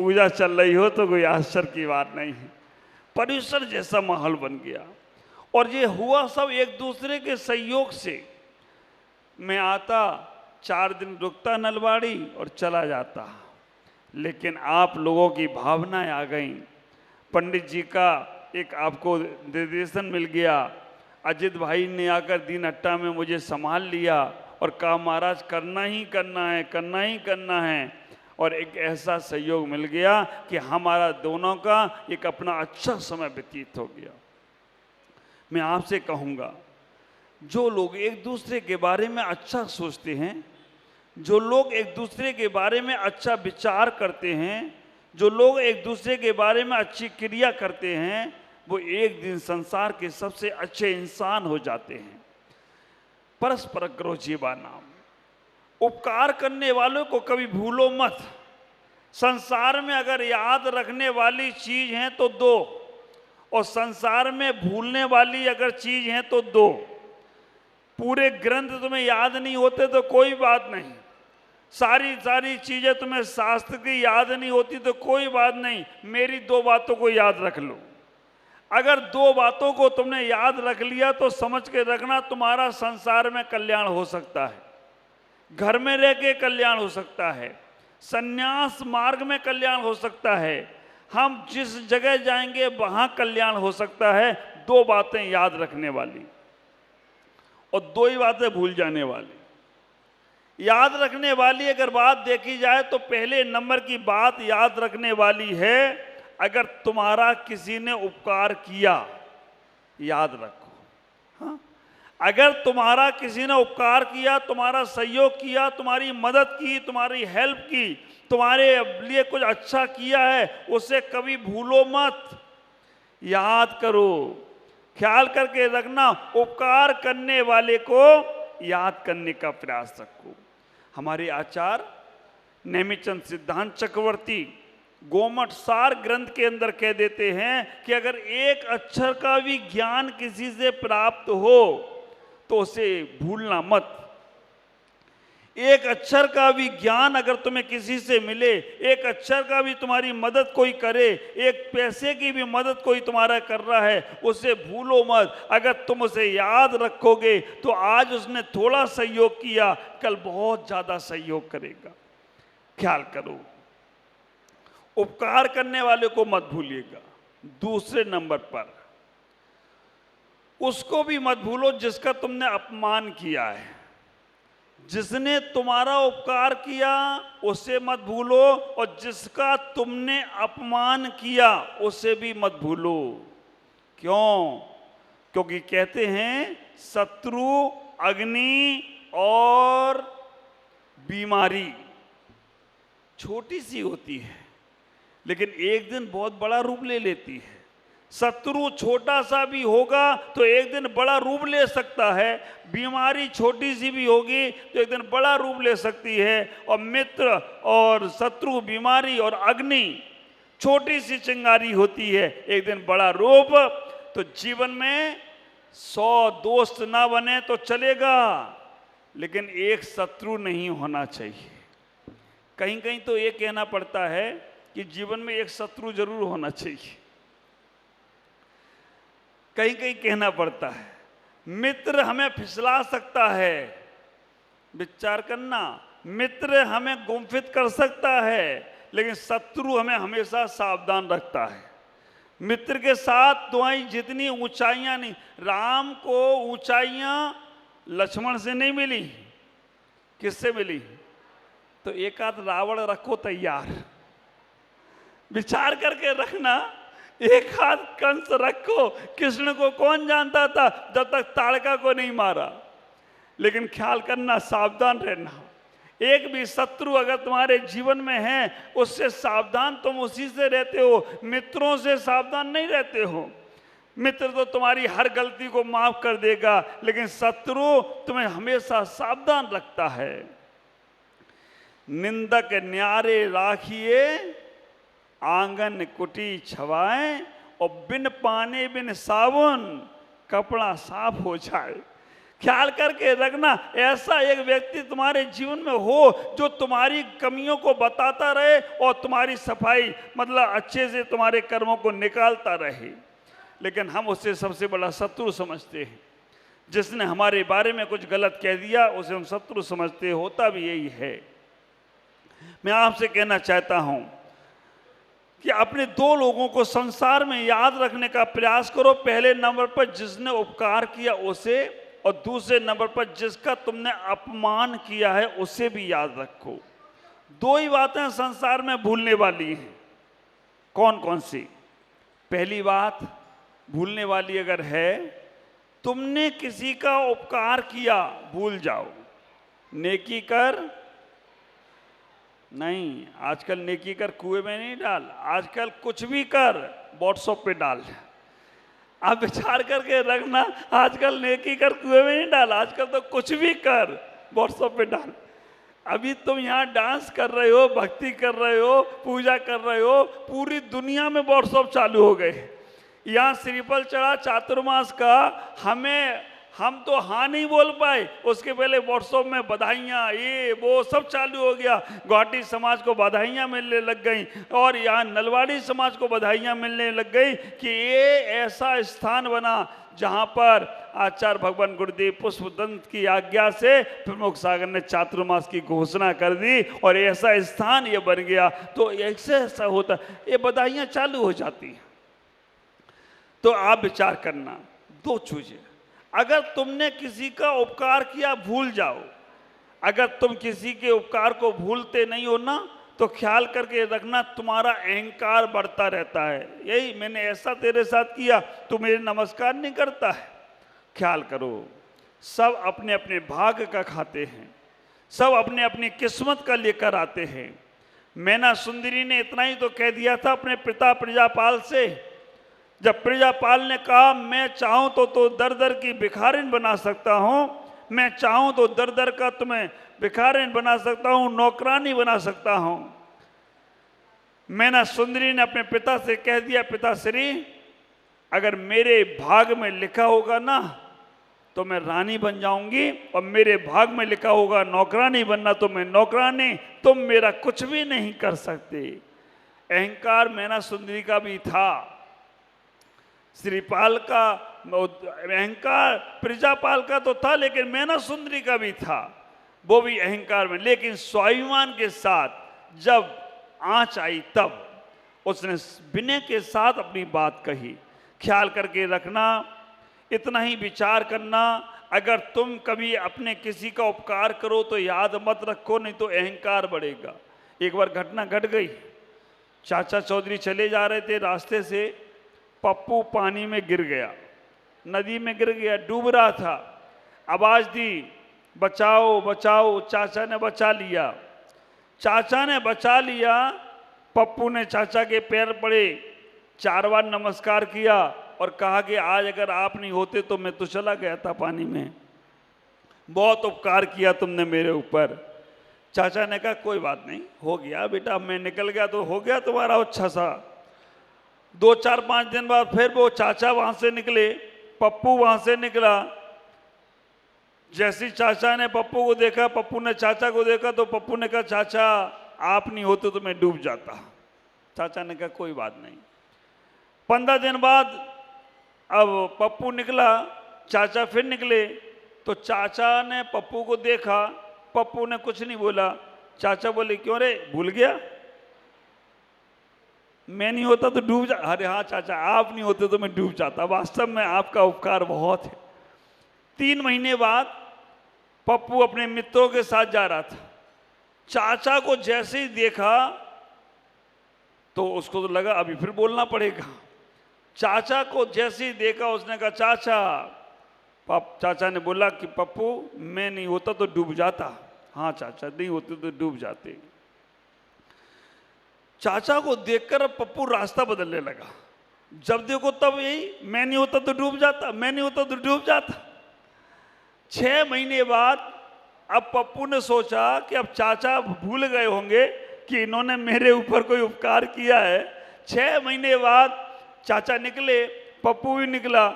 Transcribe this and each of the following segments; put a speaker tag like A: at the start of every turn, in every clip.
A: पूजा चल रही हो तो कोई आश्चर्य की बात नहीं है। परिसर जैसा माहौल बन गया और ये हुआ सब एक दूसरे के सहयोग से। मैं आता, 4 दिन रुकता नलवाड़ी और चला जाता, लेकिन आप लोगों की भावनाएं आ गईं। पंडित जी का एक आपको निर्देशन मिल गया। अजित भाई ने आकर दीन अट्टा में मुझे संभाल लिया और कहा महाराज करना ही करना है, करना ही करना है। और एक ऐसा सहयोग मिल गया कि हमारा दोनों का एक अपना अच्छा समय व्यतीत हो गया। मैं आपसे कहूँगा, जो लोग एक दूसरे के बारे में अच्छा सोचते हैं, जो लोग एक दूसरे के बारे में अच्छा विचार करते हैं, जो लोग एक दूसरे के बारे में अच्छी क्रिया करते हैं, वो एक दिन संसार के सबसे अच्छे इंसान हो जाते हैं। परस्पर करो जीवा नाम। उपकार करने वालों को कभी भूलो मत। संसार में अगर याद रखने वाली चीज है तो 2, और संसार में भूलने वाली अगर चीज है तो 2। पूरे ग्रंथ तुम्हें याद नहीं होते तो कोई बात नहीं, सारी चीजें तुम्हें शास्त्र की याद नहीं होती तो कोई बात नहीं, मेरी 2 बातों को याद रख लो। अगर 2 बातों को तुमने याद रख लिया तो समझ के रखना तुम्हारा संसार में कल्याण हो सकता है, घर में रह के कल्याण हो सकता है, संन्यास मार्ग में कल्याण हो सकता है, हम जिस जगह जाएंगे वहां कल्याण हो सकता है। 2 बातें याद रखने वाली और 2 ही बातें भूल जाने वाली। याद रखने वाली अगर बात देखी जाए तो पहले नंबर की बात याद रखने वाली है, अगर तुम्हारा किसी ने उपकार किया, याद रखो। हाँ, अगर तुम्हारा किसी ने उपकार किया, तुम्हारा सहयोग किया, तुम्हारी मदद की, तुम्हारी हेल्प की, तुम्हारे लिए कुछ अच्छा किया है, उसे कभी भूलो मत, याद करो। ख्याल करके रखना, उपकार करने वाले को याद करने का प्रयास रखो। हमारे आचार्य नेमिचंद सिद्धांत चक्रवर्ती गोमठ सार ग्रंथ के अंदर कह देते हैं कि अगर एक अक्षर का भी ज्ञान किसी से प्राप्त हो तो उसे भूलना मत। एक अक्षर का भी ज्ञान अगर तुम्हें किसी से मिले, एक अक्षर का भी तुम्हारी मदद कोई करे, एक पैसे की भी मदद कोई तुम्हारा कर रहा है, उसे भूलो मत। अगर तुम उसे याद रखोगे तो आज उसने थोड़ा सहयोग किया, कल बहुत ज्यादा सहयोग करेगा। ख्याल करो, उपकार करने वाले को मत भूलिएगा। दूसरे नंबर पर उसको भी मत भूलो जिसका तुमने अपमान किया है। जिसने तुम्हारा उपकार किया उसे मत भूलो, और जिसका तुमने अपमान किया उसे भी मत भूलो। क्यों? क्योंकि कहते हैं शत्रु, अग्नि और बीमारी छोटी सी होती है लेकिन एक दिन बहुत बड़ा रूप ले लेती है। शत्रु छोटा सा भी होगा तो एक दिन बड़ा रूप ले सकता है, बीमारी छोटी सी भी होगी तो एक दिन बड़ा रूप ले सकती है। और मित्र और शत्रु, बीमारी और अग्नि छोटी सी चिंगारी होती है, एक दिन बड़ा रूप। तो जीवन में 100 दोस्त ना बने तो चलेगा, लेकिन एक शत्रु नहीं होना चाहिए। कहीं कहीं तो ये कहना पड़ता है कि जीवन में एक शत्रु जरूर होना चाहिए। कहीं कहीं कहना पड़ता है मित्र हमें फिसला सकता है, विचार करना, मित्र हमें गुमफित कर सकता है, लेकिन शत्रु हमें हमेशा सावधान रखता है। मित्र के साथ तुम्हारी जितनी ऊंचाइयां नहीं, राम को ऊंचाइयां लक्ष्मण से नहीं मिली, किससे मिली? तो एक आध रावण रखो तैयार, विचार करके रखना। एक हाथ कंस रखो, कृष्ण को कौन जानता था जब तक ताड़का को नहीं मारा। लेकिन ख्याल करना, सावधान रहना। एक भी शत्रु अगर तुम्हारे जीवन में है उससे सावधान तुम उसी से रहते हो, मित्रों से सावधान नहीं रहते हो। मित्र तो तुम्हारी हर गलती को माफ कर देगा, लेकिन शत्रु तुम्हें हमेशा सावधान रखता है। निंदक न्यारे राखिए, आंगन कुटी छवाएं, और बिन पानी बिन साबुन कपड़ा साफ हो जाए। ख्याल करके रखना, ऐसा एक व्यक्ति तुम्हारे जीवन में हो जो तुम्हारी कमियों को बताता रहे और तुम्हारी सफाई मतलब अच्छे से तुम्हारे कर्मों को निकालता रहे। लेकिन हम उससे सबसे बड़ा शत्रु समझते हैं। जिसने हमारे बारे में कुछ गलत कह दिया उसे हम शत्रु समझते, होता भी यही है। मैं आपसे कहना चाहता हूं कि अपने दो लोगों को संसार में याद रखने का प्रयास करो। पहले नंबर पर जिसने उपकार किया उसे, और दूसरे नंबर पर जिसका तुमने अपमान किया है उसे भी याद रखो। दो ही बातें संसार में भूलने वाली हैं। कौन कौन सी? पहली बात भूलने वाली अगर है, तुमने किसी का उपकार किया भूल जाओ। नेकी कर नहीं, आजकल नेकी कर कुएं में नहीं डाल, आजकल कुछ भी कर व्हाट्सएप पे डाल। आप विचार करके रखना, आजकल नेकी कर कुएं में नहीं डाल, आजकल तो कुछ भी कर व्हाट्सएप पे डाल। अभी तुम यहाँ डांस कर रहे हो, भक्ति कर रहे हो, पूजा कर रहे हो, पूरी दुनिया में व्हाट्सएप चालू हो गए। यहाँ श्रीफल चढ़ा चातुर्मास का, हम तो हाँ नहीं बोल पाए, उसके पहले व्हाट्सएप में बधाइयाँ ये वो सब चालू हो गया। गुवाहाटी समाज को बधाइयाँ मिलने लग गई और यहाँ नलवाड़ी समाज को बधाइयाँ मिलने लग गई कि ये ऐसा स्थान बना जहाँ पर आचार्य भगवान गुरुदेव पुष्पदंत की आज्ञा से प्रमुख सागर ने चातुर्मास की घोषणा कर दी और ऐसा स्थान ये बन गया। तो ऐसा होता, ये बधाइयाँ चालू हो जाती हैं। तो आप विचार करना, दो चीजें, अगर तुमने किसी का उपकार किया भूल जाओ। अगर तुम किसी के उपकार को भूलते नहीं हो ना, तो ख्याल करके रखना तुम्हारा अहंकार बढ़ता रहता है। यही मैंने ऐसा तेरे साथ किया, तू मेरे नमस्कार नहीं करता है। ख्याल करो, सब अपने अपने भाग का खाते हैं, सब अपने अपनी किस्मत का लेकर आते हैं। मैना सुंदरी ने इतना ही तो कह दिया था अपने पिता प्रजापाल से, जब प्रजापाल ने कहा मैं चाहूं तो दर दर की भिखारिन बना सकता हूं, मैं चाहूं तो दर दर का तुम्हें भिखारिन बना सकता हूं, नौकरानी बना सकता हूं। मैना सुंदरी ने अपने पिता से कह दिया, पिताश्री अगर मेरे भाग में लिखा होगा ना तो मैं रानी बन जाऊंगी, और मेरे भाग में लिखा होगा नौकरानी बनना तो मैं नौकरानी, तुम मेरा कुछ भी नहीं कर सकते। अहंकार मैना सुंदरी का भी था, श्रीपाल का अहंकार प्रजापाल का तो था, लेकिन मैना सुंदरी का भी था, वो भी अहंकार में। लेकिन स्वाभिमान के साथ जब आंच आई तब उसने विनय के साथ अपनी बात कही। ख्याल करके रखना, इतना ही विचार करना, अगर तुम कभी अपने किसी का उपकार करो तो याद मत रखो, नहीं तो अहंकार बढ़ेगा। एक बार घटना घट गई, चाचा चौधरी चले जा रहे थे, रास्ते से पप्पू पानी में गिर गया, नदी में गिर गया, डूब रहा था। आवाज दी बचाओ बचाओ, चाचा ने बचा लिया, चाचा ने बचा लिया। पप्पू ने चाचा के पैर पड़े, 4 बार नमस्कार किया और कहा कि आज अगर आप नहीं होते तो मैं तो चला गया था पानी में, बहुत उपकार किया तुमने मेरे ऊपर। चाचा ने कहा कोई बात नहीं, हो गया बेटा, मैं निकल गया तो हो गया तुम्हारा अच्छा सा। 2, 4, 5 दिन बाद फिर वो चाचा वहां से निकले, पप्पू वहां से निकला। जैसी चाचा ने पप्पू को देखा, पप्पू ने चाचा को देखा, तो पप्पू ने कहा चाचा आप नहीं होते तो मैं डूब जाता। चाचा ने कहा कोई बात नहीं। 15 दिन बाद अब पप्पू निकला, चाचा फिर निकले, तो चाचा ने पप्पू को देखा, पप्पू ने कुछ नहीं बोला। चाचा बोले क्यों रे, भूल गया, मैं नहीं होता तो डूब जा। अरे हाँ चाचा, आप नहीं होते तो मैं डूब जाता, वास्तव में आपका उपकार बहुत है। 3 महीने बाद पप्पू अपने मित्रों के साथ जा रहा था, चाचा को जैसे ही देखा तो उसको तो लगा अभी फिर बोलना पड़ेगा। चाचा को जैसे ही देखा उसने कहा चाचा, चाचा ने बोला कि पप्पू मैं नहीं होता तो डूब जाता। हाँ चाचा, नहीं होते तो डूब जाते। चाचा को देखकर पप्पू रास्ता बदलने लगा, जब देखो तब यही, मैं नहीं होता तो डूब जाता, मैं नहीं होता तो डूब जाता। 6 महीने बाद अब पप्पू ने सोचा कि अब चाचा भूल गए होंगे कि इन्होंने मेरे ऊपर कोई उपकार किया है। 6 महीने बाद चाचा निकले, पप्पू भी निकला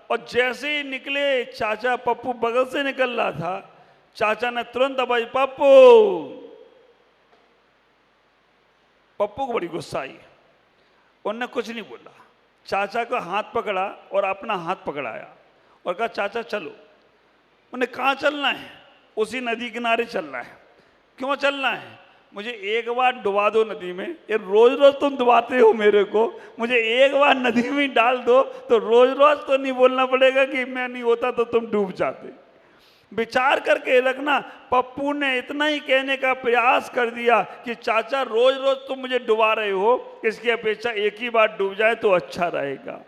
A: और जैसे ही निकले, चाचा पप्पू बगल से निकल रहा था, चाचा ने तुरंत आवाज, पप्पू। पप्पू को बड़ी गुस्सा आई, उन्होंने कुछ नहीं बोला, चाचा का हाथ पकड़ा और अपना हाथ पकड़ाया और कहा चाचा चलो। उन्हें कहाँ चलना है? उसी नदी किनारे चलना है। क्यों चलना है? मुझे एक बार डुबा दो नदी में। ये रोज रोज तुम डुबाते हो मेरे को, मुझे एक बार नदी में डाल दो तो रोज रोज तो नहीं बोलना पड़ेगा कि मैं नहीं होता तो तुम डूब जाते। विचार करके रखना, पप्पू ने इतना ही कहने का प्रयास कर दिया कि चाचा रोज रोज तुम मुझे डुबा रहे हो, इसकी अपेक्षा एक ही बार डूब जाए तो अच्छा रहेगा।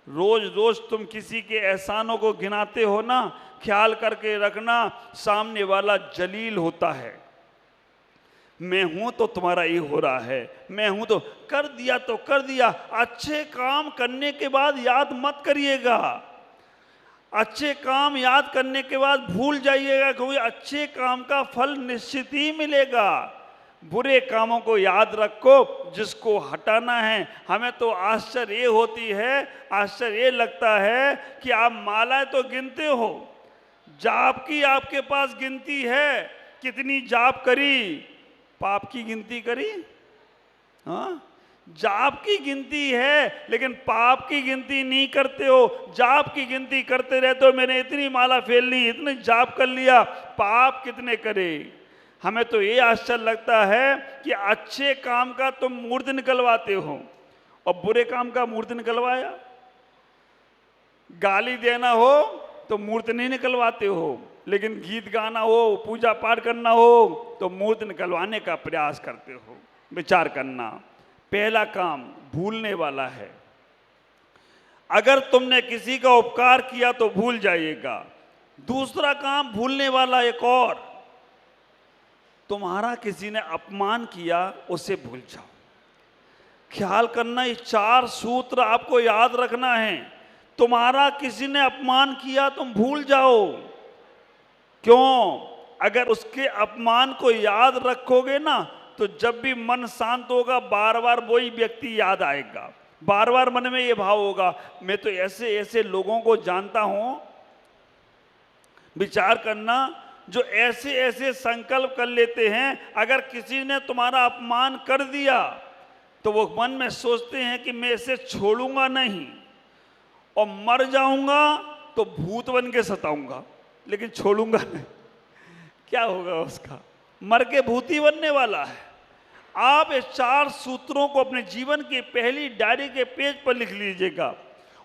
A: रोज रोज तुम किसी के एहसानों को गिनाते हो ना, ख्याल करके रखना सामने वाला जलील होता है। मैं हूं तो तुम्हारा ये हो रहा है, मैं हूं तो कर दिया तो कर दिया। अच्छे काम करने के बाद याद मत करिएगा, अच्छे काम याद करने के बाद भूल जाइएगा, क्योंकि अच्छे काम का फल निश्चित ही मिलेगा। बुरे कामों को याद रखो, जिसको हटाना है। हमें तो आश्चर्य ये होती है, आश्चर्य ये लगता है कि आप मालाएं तो गिनते हो, जाप की आपके पास गिनती है, कितनी जाप करी, पाप की गिनती करी? हाँ, जाप की गिनती है लेकिन पाप की गिनती नहीं करते हो। जाप की गिनती करते रहते हो, मैंने इतनी माला फेल ली, इतनी जाप कर लिया, पाप कितने करे। हमें तो ये आश्चर्य लगता है कि अच्छे काम का तुम मूर्त निकलवाते हो और बुरे काम का मूर्त निकलवाया। गाली देना हो तो मूर्त नहीं निकलवाते हो, लेकिन गीत गाना हो, पूजा पाठ करना हो तो मूर्त निकलवाने का प्रयास करते हो। विचार करना, पहला काम भूलने वाला है। अगर तुमने किसी का उपकार किया तो भूल जाइएगा। दूसरा काम भूलने वाला एक और, तुम्हारा किसी ने अपमान किया उसे भूल जाओ। ख्याल करना, ये 4 सूत्र आपको याद रखना है। तुम्हारा किसी ने अपमान किया तुम भूल जाओ। क्यों? अगर उसके अपमान को याद रखोगे ना तो जब भी मन शांत होगा बार बार वही व्यक्ति याद आएगा, बार बार मन में ये भाव होगा, मैं तो ऐसे ऐसे लोगों को जानता हूं। विचार करना, जो ऐसे ऐसे संकल्प कर लेते हैं, अगर किसी ने तुम्हारा अपमान कर दिया तो वो मन में सोचते हैं कि मैं इसे छोड़ूंगा नहीं, और मर जाऊंगा तो भूत बन के सताऊंगा, लेकिन छोड़ूंगा नहीं। क्या होगा उसका? मर के भूती बनने वाला है। आप इस 4 सूत्रों को अपने जीवन की पहली डायरी के पेज पर लिख लीजिएगा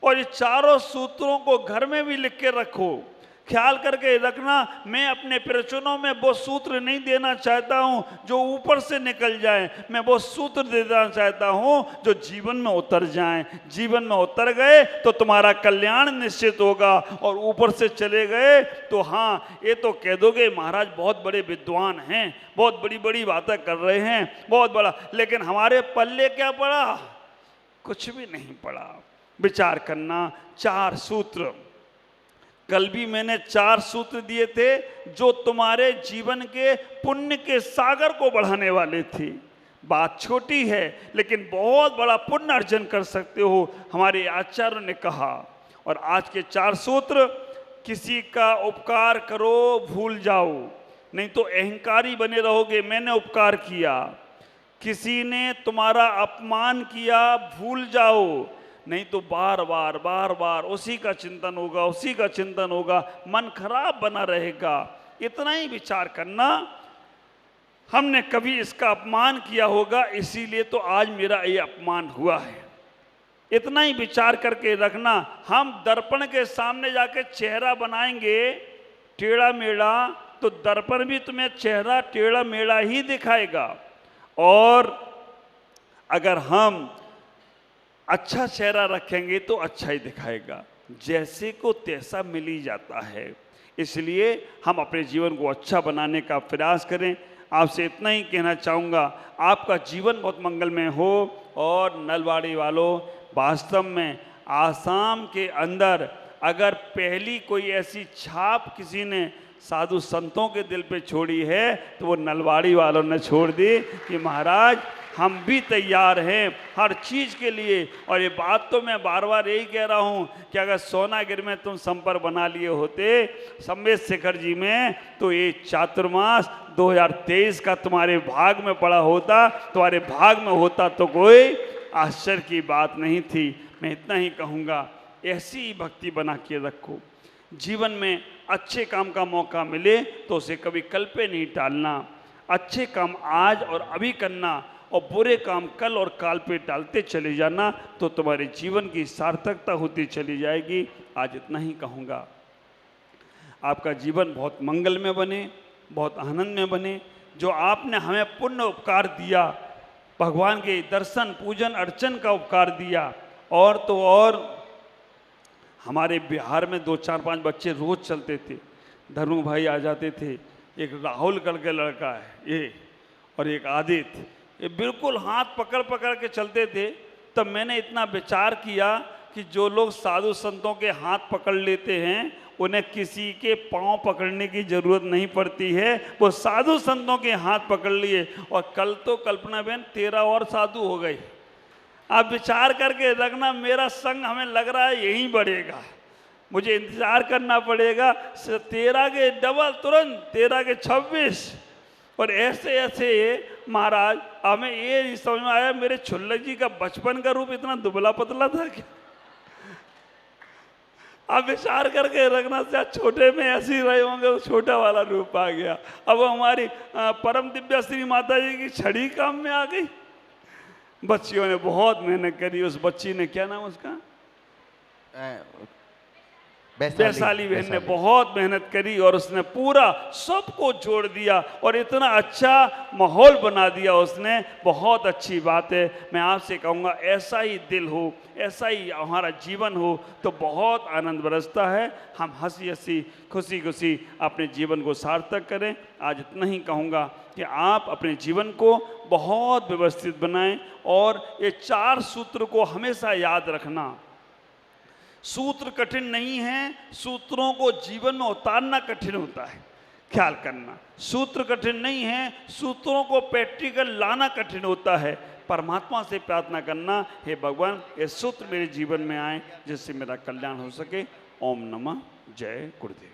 A: और ये चारों सूत्रों को घर में भी लिख के रखो। ख्याल करके रखना, मैं अपने प्रवचनों में वो सूत्र नहीं देना चाहता हूं जो ऊपर से निकल जाए, मैं वो सूत्र देना चाहता हूं जो जीवन में उतर जाएं। जीवन में उतर गए तो तुम्हारा कल्याण निश्चित होगा, और ऊपर से चले गए तो हाँ, ये तो कह दोगे महाराज बहुत बड़े विद्वान हैं, बहुत बड़ी बड़ी बातें कर रहे हैं, बहुत बड़ा, लेकिन हमारे पल्ले क्या पड़ा? कुछ भी नहीं पड़ा। विचार करना, 4 सूत्र। कल भी मैंने 4 सूत्र दिए थे जो तुम्हारे जीवन के पुण्य के सागर को बढ़ाने वाले थे। बात छोटी है लेकिन बहुत बड़ा पुण्य अर्जन कर सकते हो, हमारे आचार्यों ने कहा। और आज के 4 सूत्र, किसी का उपकार करो भूल जाओ, नहीं तो अहंकारी बने रहोगे, मैंने उपकार किया। किसी ने तुम्हारा अपमान किया भूल जाओ, नहीं तो बार बार बार बार उसी का चिंतन होगा, उसी का चिंतन होगा, मन खराब बना रहेगा। इतना ही विचार करना, हमने कभी इसका अपमान किया होगा इसीलिए तो आज मेरा ये अपमान हुआ है। इतना ही विचार करके रखना। हम दर्पण के सामने जाके चेहरा बनाएंगे टेढ़ा मेढ़ा तो दर्पण भी तुम्हें चेहरा टेढ़ा मेढ़ा ही दिखाएगा, और अगर हम अच्छा चेहरा रखेंगे तो अच्छा ही दिखाएगा। जैसे को तैसा मिल ही जाता है, इसलिए हम अपने जीवन को अच्छा बनाने का प्रयास करें। आपसे इतना ही कहना चाहूँगा, आपका जीवन बहुत मंगलमय हो। और नलवाड़ी वालों, वास्तव में आसाम के अंदर अगर पहली कोई ऐसी छाप किसी ने साधु संतों के दिल पे छोड़ी है तो वो नलवाड़ी वालों ने छोड़ दी कि महाराज हम भी तैयार हैं हर चीज़ के लिए। और ये बात तो मैं बार बार यही कह रहा हूँ कि अगर सोनागिर में तुम संपर्क बना लिए होते सम्मेद शेखर जी में, तो ये चातुर्मास 2023 का तुम्हारे भाग में पड़ा होता, तुम्हारे भाग में होता तो कोई आश्चर्य की बात नहीं थी। मैं इतना ही कहूँगा, ऐसी ही भक्ति बना के रखो। जीवन में अच्छे काम का मौका मिले तो उसे कभी कल पे नहीं टालना। अच्छे काम आज और अभी करना और बुरे काम कल और काल पे टालते चले जाना, तो तुम्हारे जीवन की सार्थकता होती चली जाएगी। आज इतना ही कहूँगा। आपका जीवन बहुत मंगल में बने, बहुत आनंद में बने। जो आपने हमें पुण्य उपकार दिया, भगवान के दर्शन पूजन अर्चन का उपकार दिया, और तो और हमारे बिहार में 2-4-5 बच्चे रोज़ चलते थे। धर्मू भाई आ जाते थे, एक राहुल करके लड़का है ये, और एक आदित्य, ये बिल्कुल हाथ पकड़ पकड़ के चलते थे। तब मैंने इतना विचार किया कि जो लोग साधु संतों के हाथ पकड़ लेते हैं उन्हें किसी के पांव पकड़ने की जरूरत नहीं पड़ती है, वो साधु संतों के हाथ पकड़ लिए। और कल तो कल्पना बहन 13 और साधु हो गए। आप विचार करके रखना, मेरा संग हमें लग रहा है यहीं बढ़ेगा, मुझे इंतजार करना पड़ेगा 13 के डबल, तुरंत 13 के 26। और ऐसे ऐसे महाराज, हमें ये नहीं समझ में आया मेरे छुल्लक जी का बचपन का रूप इतना दुबला पतला था क्या? आप विचार करके रखना, से छोटे में ऐसे ही रहे होंगे, वो छोटा वाला रूप आ गया। अब हमारी परम दिव्या श्री माता जी की छड़ी काम में आ गई। बच्चियों ने बहुत मेहनत करी। उस बच्ची ने, क्या नाम उसका, वैशाली बहन ने बहुत मेहनत करी और उसने पूरा सबको जोड़ दिया और इतना अच्छा माहौल बना दिया उसने। बहुत अच्छी बात है। मैं आपसे कहूँगा ऐसा ही दिल हो, ऐसा ही हमारा जीवन हो तो बहुत आनंद बरसता है। हम हंसी हंसी खुशी खुशी अपने जीवन को सार्थक करें। आज इतना ही कहूँगा कि आप अपने जीवन को बहुत व्यवस्थित बनाएं और ये 4 सूत्र को हमेशा याद रखना। सूत्र कठिन नहीं है, सूत्रों को जीवन में उतारना कठिन होता है, ख्याल करना। सूत्र कठिन नहीं है, सूत्रों को प्रैक्टिकल लाना कठिन होता है। परमात्मा से प्रार्थना करना, हे भगवान ये सूत्र मेरे जीवन में आए जिससे मेरा कल्याण हो सके। ओम नमः। जय गुरुदेव।